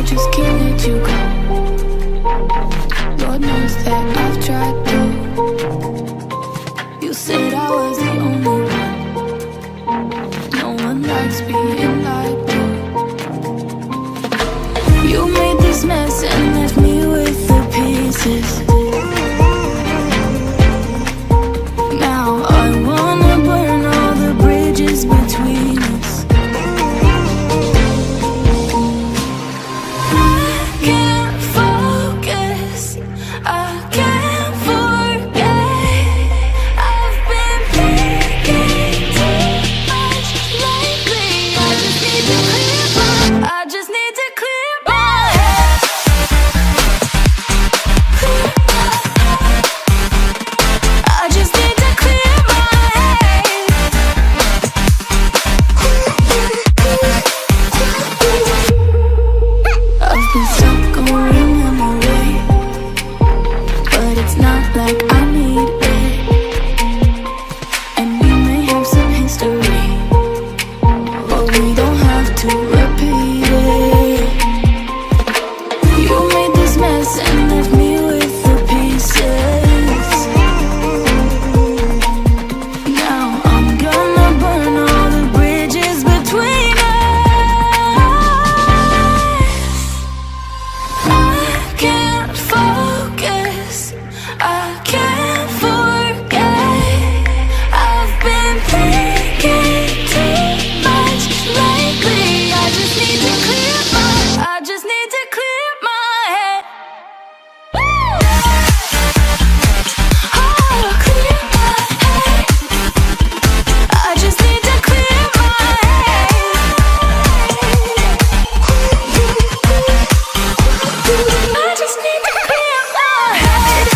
just can't let you go. Lord knows that I've tried to. You said I was the only one. No one likes being lied to. You made this mess and left me with the pieces. Now I wanna burn all the bridges between us. I can't focus, I can't forget. I've been thinking too much lately. I just need to clear my head. I just need to clear my head. I've been stuck on memory, but it's not like I need it. And we may have some history, but we don't have to repeat it. You made this mess and left me with the pieces. Now I'm gonna burn all the bridges between us. I can't focus, I can't forget. I've been thinking too much lately. I just need to clear my head. Oh, clear my head. I just need to clear my head. I just need to clear my head.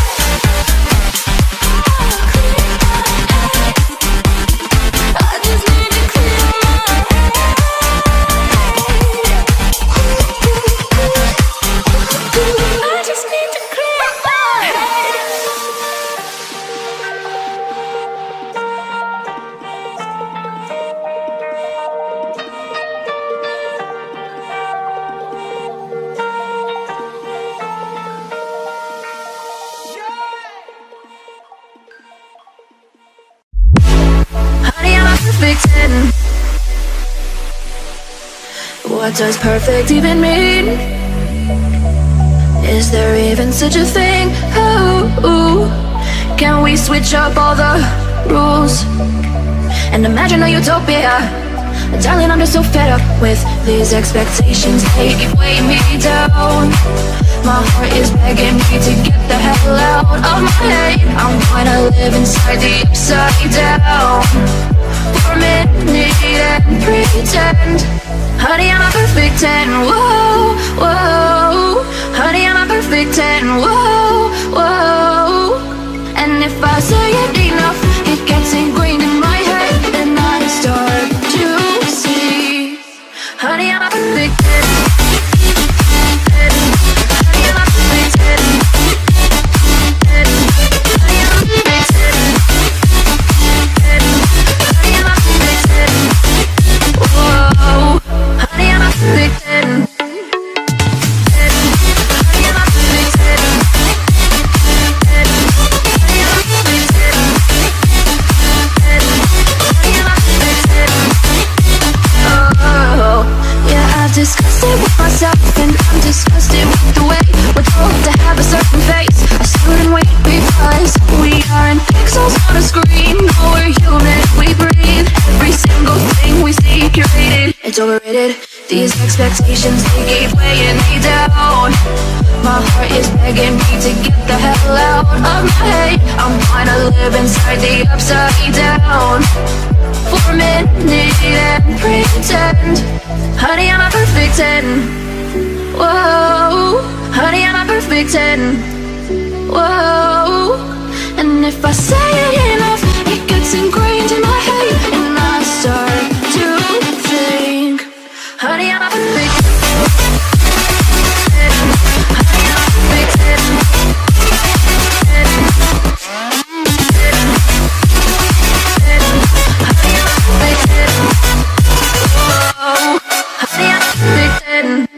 I just need to clear my head. I just need to clear my head. Honey, I'm a perfect 10. What does perfect even mean? Is there even such a thing? Ooh, can we switch up all the rules and imagine a utopia? Darling, I'm just so fed up with these expectations. They keep weighing me down. My heart is begging me to get the hell out of my head. I'm gonna live inside the upside down for a minute and pretend. Honey, I'm a perfect 10. Whoa, whoa. Honey, I'm a perfect 10. Whoa, whoa. And if I say it enough, it gets ingrained in my head, and I start to see. Honey, I'm a perfect 10. Honey, I'm a perfect 10. Honey, I'm a perfect 10. Honey, I'm a perfect 10. Whoa. Honey, I'm a perfect 10. Honey, I'm a perfect 10. Honey, I'm a perfect 10. Honey, I'm a perfect 10. Oh, yeah, I've discussed it with myself, and I'm disgusted with the way we're told to have a certain face. I stood and wait because we aren't pixels on a screen. No, we're human, we breathe. Every single thing we see curated, it's overrated. These expectations, they keep weighing me down. My heart is begging me to get the hell out of my head. I'm trying to live inside the upside down for a minute and pretend. Honey, I'm a perfect 10. Whoa. Honey, I'm a perfect 10. Whoa. And if I say it enough, it gets ingrained in my head, and I start to think. Honey, I'm a perfect 10. Honey, I'm a perfect 10. Honey, I'm a perfect 10. Whoa. Honey, I'm a perfect 10.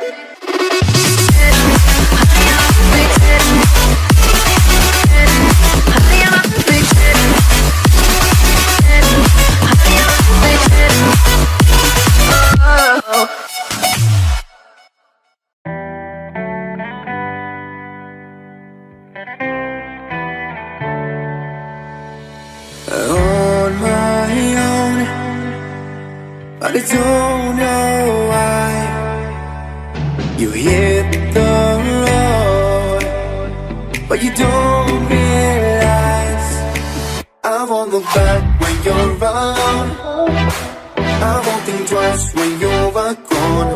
But I don't know why you hit the road, but you don't realize I won't look back when you're around. I won't think twice when you're gone.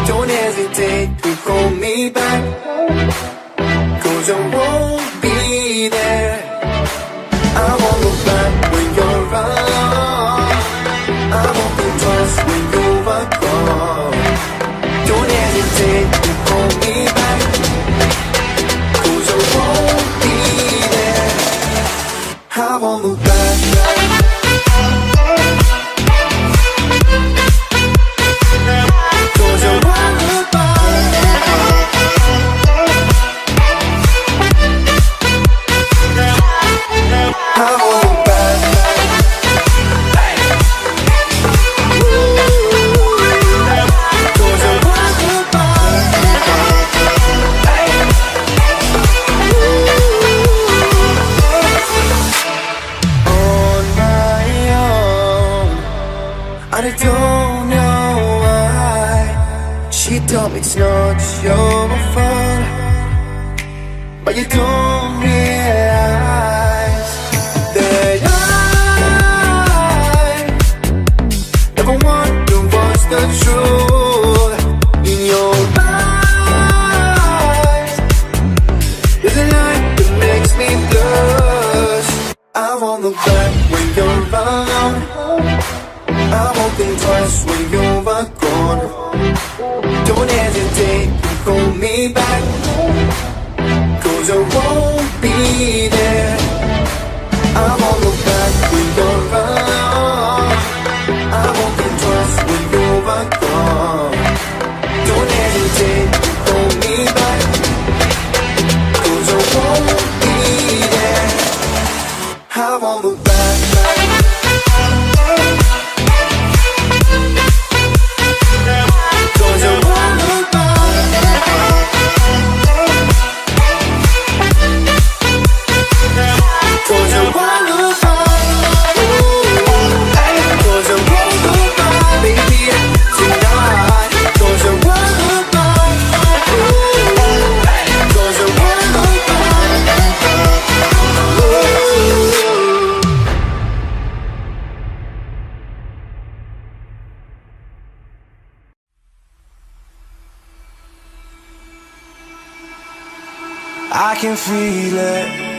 Don't hesitate to call me back, 'cause I won't be there. I won't look back when you're around. I won't think twice when you're gone. Don't hesitate to call me back, 'cause I won't be there. I won't look back. I don't know why she told me it's not your fault, but you don't realize that I never wonder what's the truth in your eyes. There's a light that makes me blush. I won't look back when you're around. I won't think twice when you're gone. Don't hesitate to call me back, 'cause I won't be there. I won't look back when you're around. I won't think twice when you're gone. Don't hesitate to call me back, 'cause I won't be there. I won't look back. I can feel it